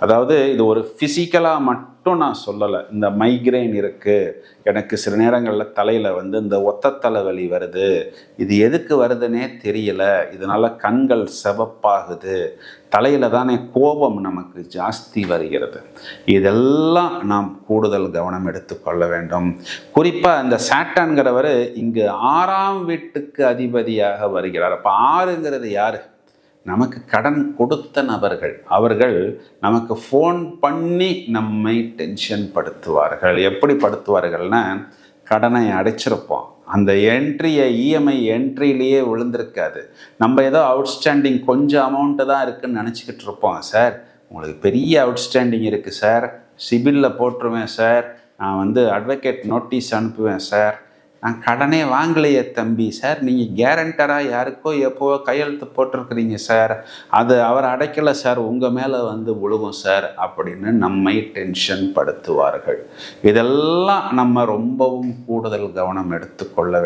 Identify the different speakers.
Speaker 1: அதாவது இது ஒரு ஃபிசிக்கலாக மட்டும் நான் சொல்லலை. இந்த மைக்ரைன் இருக்குது, எனக்கு சில நேரங்களில் தலையில் இந்த ஒத்த தலைவலி வருது, இது எதுக்கு வருதுன்னே தெரியல, இதனால் கண்கள் சிவப்பாகுது, தலையில் தானே கோபம் நமக்கு ஜாஸ்தி வருகிறது, இதெல்லாம் நாம் கூடுதல் கவனம் எடுத்துக்கொள்ள வேண்டும். குறிப்பாக இந்த சாட்டன்கிறவர் இங்கு 6ஆம் வீட்டுக்கு அதிபதியாக வருகிறார். அப்போ 6ங்கிறது யார்? நமக்கு கடன் கொடுத்த நபர்கள். அவர்கள் நமக்கு ஃபோன் பண்ணி நம்மை டென்ஷன் படுத்துவார்கள். எப்படி படுத்துவார்கள்னா, கடனை அடைச்சிருப்போம், அந்த இஎம்ஐ என்ட்ரியிலேயே விழுந்திருக்காது, நம்ம ஏதோ அவுட்ஸ்டாண்டிங் கொஞ்சம் அமௌண்ட்டு தான் இருக்குதுன்னு நினச்சிக்கிட்டு இருப்போம். சார் உங்களுக்கு பெரிய அவுட்ஸ்டாண்டிங் இருக்குது சார், சிபிலில் போட்டுருவேன் சார், நான் அட்வொகேட் நோட்டீஸ் அனுப்புவேன் சார், நான் கடனே வாங்கலையே தம்பி சார், நீங்கள் கேரண்டராக யாருக்கோ எப்போ கையெழுத்து போட்டிருக்கிறீங்க சார், அது அவர் அடைக்கலை சார், உங்கள் மேலே விழுகும் சார் அப்படின்னு நம்மை டென்ஷன் படுத்துவார்கள். இதெல்லாம் நம்ம ரொம்பவும் கூடுதல் கவனம் எடுத்துக்கொள்ள வேண்டும்.